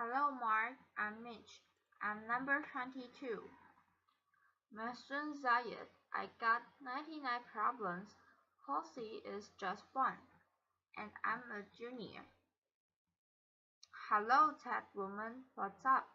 Hello, Mark. I'm Mitch. I'm number 22. Maysoon Zayid. I got 99 problems. Halsey is just one. And I'm a junior. Hello, Ted woman. What's up?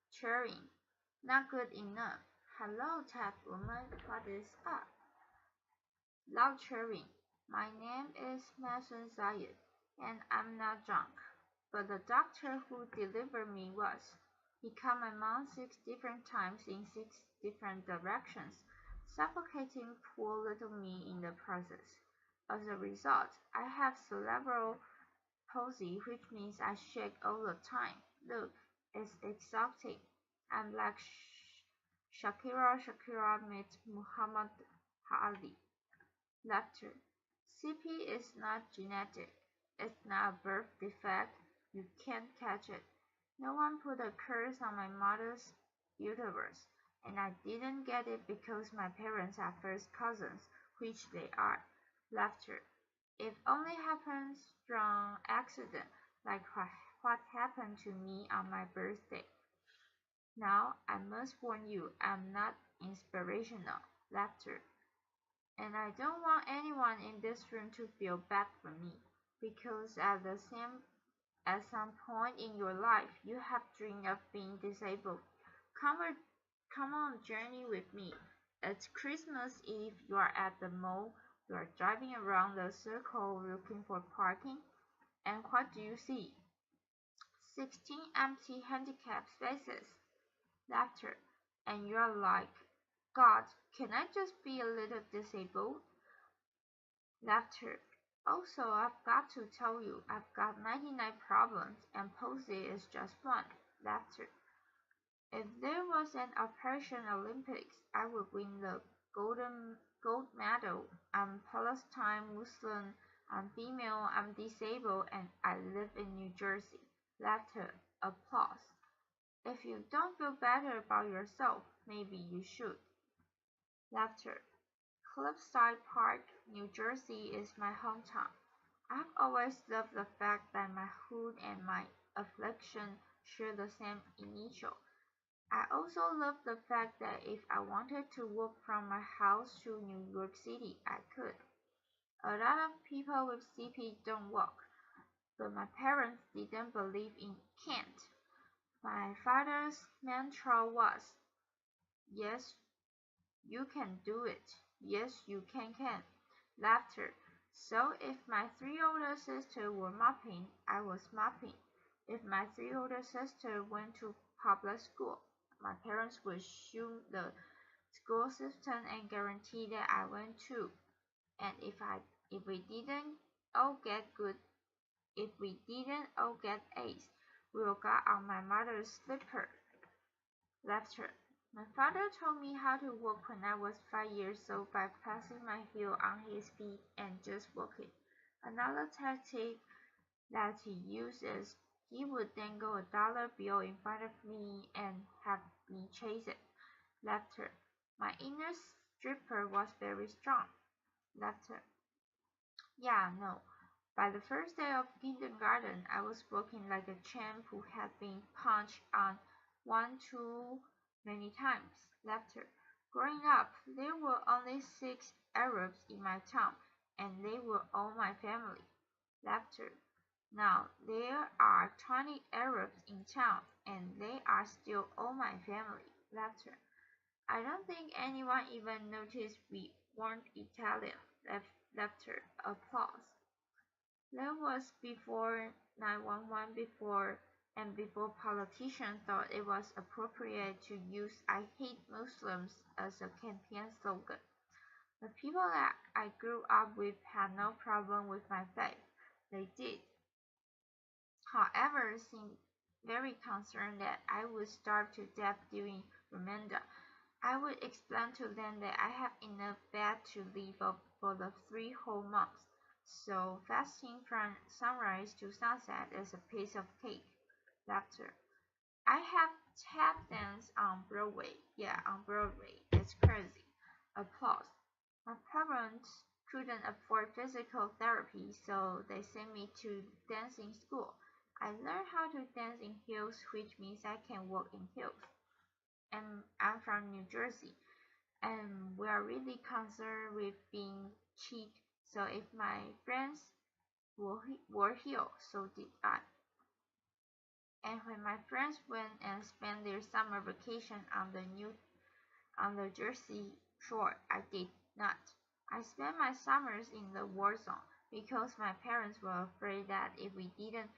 Cheering. Not good enough. Hello, Ted woman. What is up? Loud cheering. My name is Maysoon Zayid, and I'm not drunk. But the doctor who delivered me was. He cut my mouth 6 different times in 6 different directions, suffocating poor little me in the process. As a result, I have cerebral palsy, which means I shake all the time. Look, it's exhausting. I'm like Shakira meets Muhammad Ali. Laughter. CP is not genetic. It's not a birth defect. You can't catch it. No one put a curse on my mother's uterus, and I didn't get it because my parents are first cousins, which they are. Laughter. It only happens from accident, like what happened to me on my birthday. Now, I must warn you, I'm not inspirational. Laughter. And I don't want anyone in this room to feel bad for me, because at some point in your life you have dreamed of being disabled. Come on a journey with me. It's Christmas Eve, you are at the mall, you are driving around the circle looking for parking, and what do you see? 16 empty handicapped spaces. Laughter. And you're like, God, can I just be a little disabled? Laughter. Also, I've got to tell you, I've got 99 problems and palsy is just one. Laughter. If there was an Operation Olympics, I would win the gold medal. I'm Palestine Muslim, I'm female, I'm disabled, and I live in New Jersey. Laughter. Applause. If you don't feel better about yourself, maybe you should. Laughter. Cliffside Park, New Jersey is my hometown. I've always loved the fact that my hood and my affliction share the same initial. I also love the fact that if I wanted to walk from my house to New York City, I could. A lot of people with CP don't walk, but my parents didn't believe in can't. My father's mantra was, yes, you can do it. Yes, you can. Laughter. So if my 3 older sisters were mopping, I was mopping. If my 3 older sisters went to public school, my parents would sue the school system and guarantee that I went too. And if we didn't all get good, if we didn't all get A's, we will got on my mother's slipper. Laughter. My father taught me how to walk when I was 5 years old by placing my heel on his feet and just walking. Another tactic that he used is he would dangle a dollar bill in front of me and have me chase it. Laughter. My inner stripper was very strong. Laughter. Yeah, no. By the first day of kindergarten, I was walking like a champ who had been punched on one too many times. Laughter. Growing up, there were only 6 Arabs in my town, and they were all my family. Laughter. Now there are 20 Arabs in town, and they are still all my family. Laughter. I don't think anyone even noticed we weren't Italian. Laughter. Applause. That was before 911, before politicians thought it was appropriate to use "I hate Muslims" as a campaign slogan. The people that I grew up with had no problem with my faith. They did, however, seemed very concerned that I would starve to death during Ramadan. I would explain to them that I have enough bed to live off for the 3 whole months. So fasting from sunrise to sunset is a piece of cake. Laughter. I have tap danced on Broadway. Yeah, on Broadway. It's crazy. Applause. My parents couldn't afford physical therapy, so they sent me to dancing school. I learned how to dance in heels, which means I can walk in heels. And I'm from New Jersey, and we are really concerned with being chic. So if my friends wore heels, so did I. And when my friends went and spent their summer vacation on the Jersey Shore, I did not. I spent my summers in the war zone because my parents were afraid that if we didn't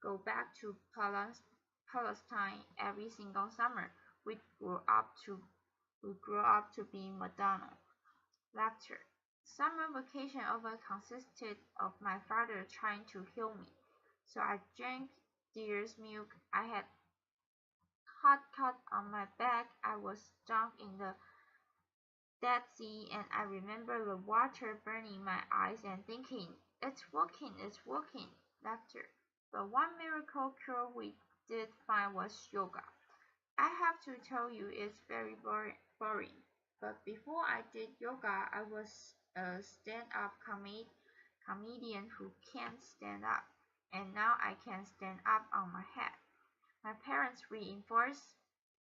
go back to Palestine every single summer, we'd grow up to be Madonna. Laughter. Summer vacation often consisted of my father trying to heal me. So I drank deer's milk. I had hot cut on my back. I was drunk in the Dead Sea, and I remember the water burning my eyes and thinking, it's working, it's working. Laughter. But one miracle cure we did find was yoga. I have to tell you, it's very boring. But before I did yoga, I was a stand-up comedian who can't stand up. And now I can stand up on my head. My parents reinforced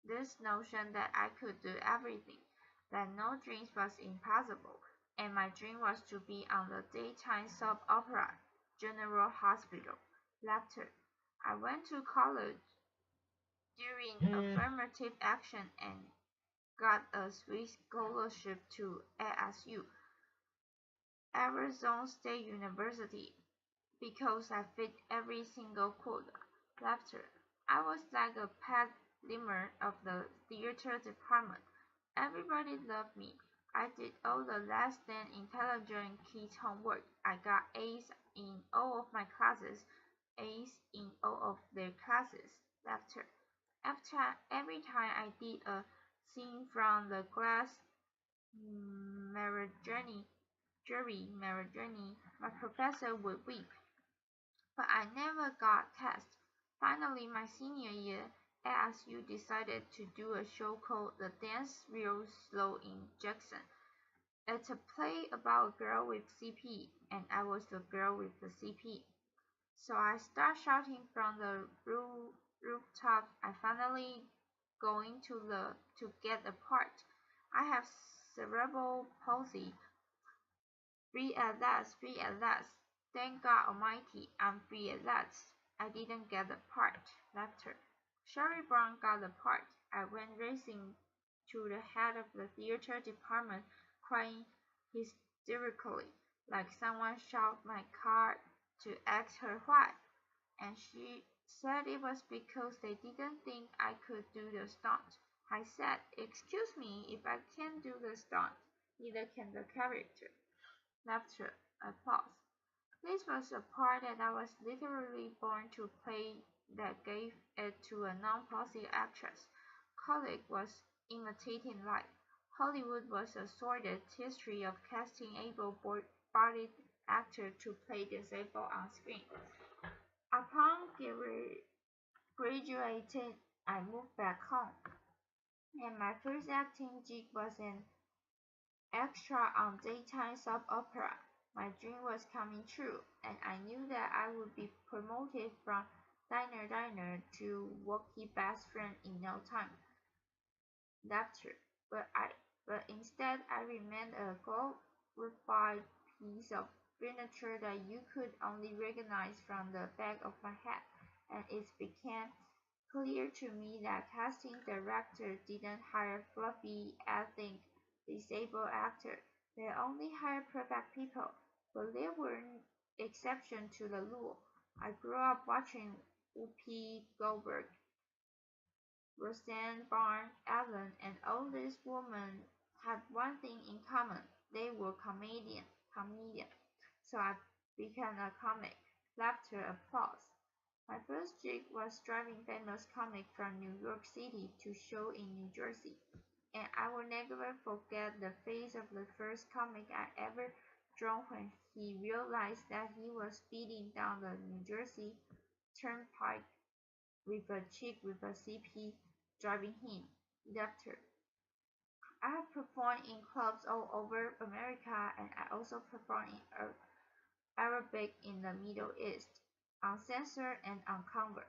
this notion that I could do everything, that no dreams was impossible, and my dream was to be on the daytime soap opera, General Hospital. Laughter. I went to college during affirmative action and got a Swiss scholarship to ASU, Arizona State University, because I fit every single quota. Laughter. I was like a pet lemur of the theater department. Everybody loved me. I did all the less than intelligent kids' homework. I got A's in all of my classes, A's in all of their classes. Laughter. After every time I did a scene from the glass Maragini, my professor would weep. But I never got cast. Finally, my senior year, ASU decided to do a show called The Dance Real Slow in Jackson. It's a play about a girl with CP, and I was the girl with the CP. So I start shouting from the rooftop. I finally going to get a part. I have cerebral palsy. Free at last, free at last. Thank God Almighty, I'm free at last. I didn't get the part. Laughter. Sherry Brown got the part. I went racing to the head of the theater department, crying hysterically, like someone shot my car to ask her why. And she said it was because they didn't think I could do the stunt. I said, excuse me, if I can't do the stunt, neither can the character. Laughter, applause. This was a part that I was literally born to play that gave it to a non-palsy actress. Colleague was imitating life. Hollywood was a sordid history of casting able-bodied actors to play disabled on screen. Upon graduating, I moved back home, and my first acting gig was an extra on daytime soap opera. My dream was coming true, and I knew that I would be promoted from diner to worky best friend in no time. Laughter. But instead I remained a glorified piece of furniture that you could only recognize from the back of my head, and it became clear to me that casting director didn't hire fluffy, ethnic, disabled actors. They only hired perfect people, but there were exceptions to the rule. I grew up watching Whoopi Goldberg, Roseanne Barr, Ellen, and all these women had one thing in common. They were comedians. So I became a comic. Laughter, applause. My first gig was driving famous comics from New York City to show in New Jersey, and I will never forget the face of the first comic I ever drew when he realized that he was speeding down the New Jersey Turnpike with a chick with a CP driving him. Laughter. I have performed in clubs all over America, and I also performed in Arabic in the Middle East. uncensored and uncovered.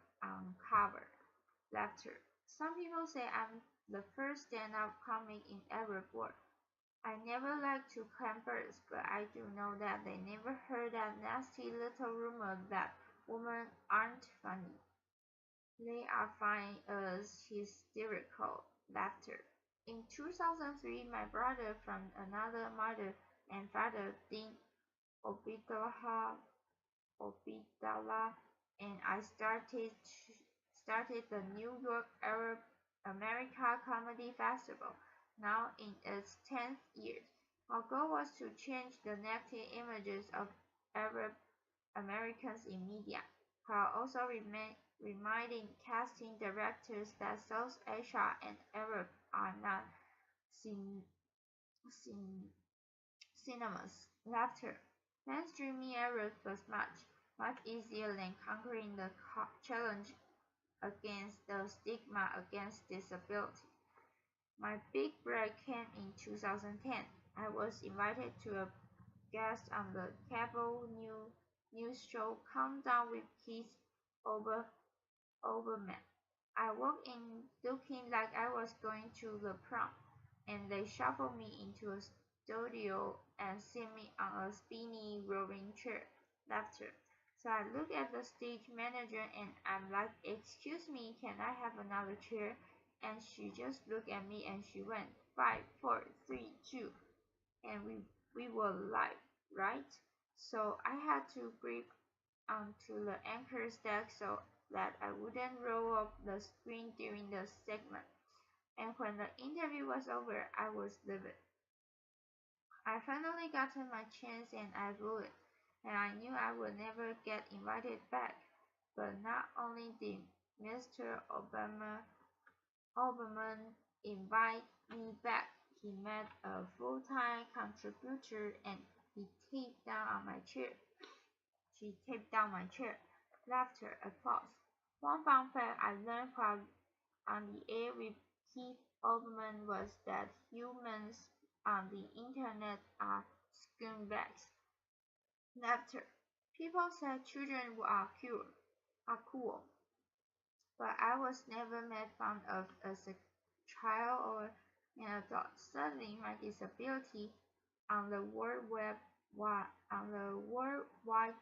Laughter. Some people say I'm the first stand-up comic in Arab world. I never like to claim first, but I do know that they never heard that nasty little rumor that women aren't funny. They are fine as hysterical laughter. In 2003, my brother from another mother and father, Dean Obidallah, Obidallah, and I started the New York Arab America Comedy Festival, now in its 10th year. Our goal was to change the negative images of Arab Americans in media, while also reminding casting directors that South Asia and Arab are not syn- syn- synonymous. Laughter. Mainstreaming Arab was much easier than conquering the challenge against the stigma against disability. My big break came in 2010. I was invited to a guest on the cable news show Countdown with Keith Olbermann. I walked in looking like I was going to the prom, and they shuffled me into a studio and set me on a spinny rolling chair. Laughter. So I look at the stage manager and I'm like, "Excuse me, can I have another chair?" And she just looked at me and she went, "Five, four, three, two," and we were live, right? So I had to grip onto the anchor stack so that I wouldn't roll off the screen during the segment. And when the interview was over, I was livid. I finally gotten my chance and I blew it, and I knew I would never get invited back. But not only did Mr. Oberman invite me back, he made a full-time contributor and he taped down on my chair. She taped down my chair. Laughter, applause. One fun fact I learned while on the air with Keith Oldman was that humans on the internet are scumbags. Laughter. People say children are cool, but I was never made fun of as a child or an adult. Suddenly, my disability on the World Wide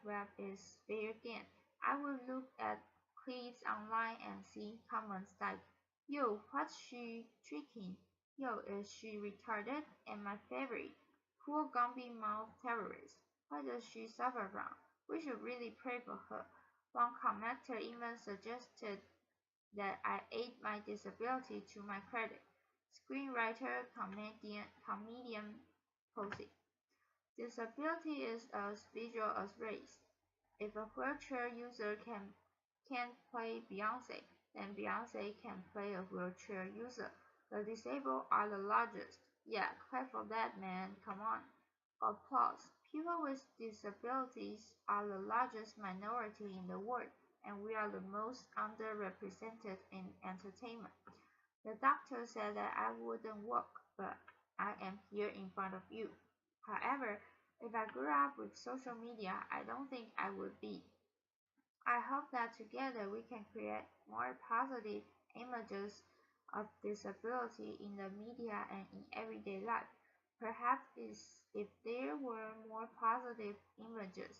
Web is fair game. I will look at clips online and see comments like, "Yo, what's she tricking? Yo, is she retarded?" And my favorite, "Poor Gumby mouth terrorist. What does she suffer from? We should really pray for her." One commenter even suggested that I add my disability to my credit. Screenwriter, comedian, posing. Disability is as visual as race. If a wheelchair user can't play Beyonce, then Beyonce can play a wheelchair user. The disabled are the largest. Yeah, clap for that, man. Come on. Applause. People with disabilities are the largest minority in the world, and we are the most underrepresented in entertainment. The doctor said that I wouldn't walk, but I am here in front of you. However, if I grew up with social media, I don't think I would be. I hope that together we can create more positive images of disability in the media and in everyday life. Perhaps if there were more positive images,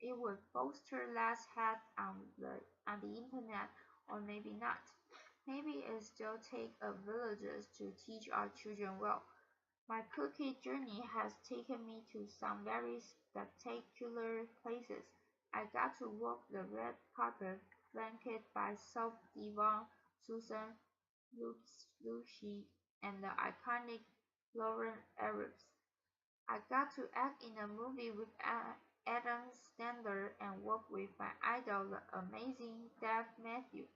it would foster less hate on the internet, or maybe not. Maybe it still takes a village to teach our children well. My cookie journey has taken me to some very spectacular places. I got to walk the red carpet flanked by soap diva Susan Lucci and the iconic Lauren Arabs. I got to act in a movie with Adam Sandler and work with my idol, the amazing Dave Matthews.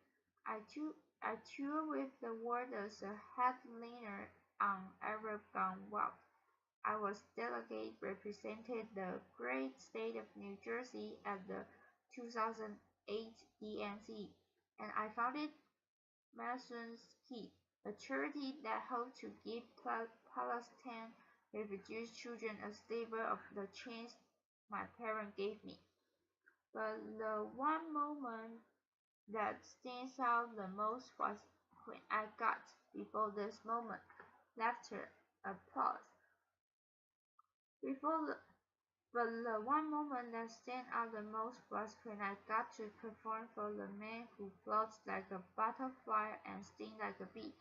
I toured with the world as a headliner on Arab Gone Wild. I was delegate represented the great state of New Jersey at the 2008 DNC, and I founded Maysoon's Kid, a charity that hopes to give Palestine refugee children a sliver of the chance my parents gave me. But the one moment that stands out the most was when I got, before this moment, laughter, applause. Before the, but the one moment that stands out the most was when I got to perform for the man who floats like a butterfly and stings like a bee,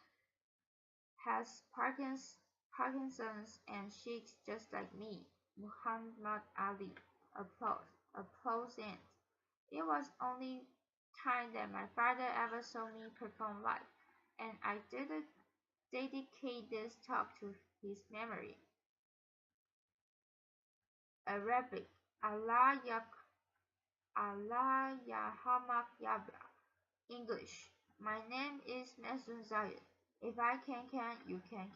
has Parkinson's and shakes just like me. Muhammad Ali. Applause. Applause ends. It was only time that my father ever saw me perform live, and I did dedicate this talk to his memory. Arabic. Allah yak Allah Yahamak Yabya. English. My name is Maysoon Zayid. If I can, you can.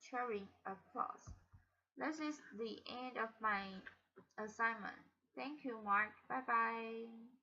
Cheering applause. This is the end of my assignment. Thank you, Mark. Bye bye.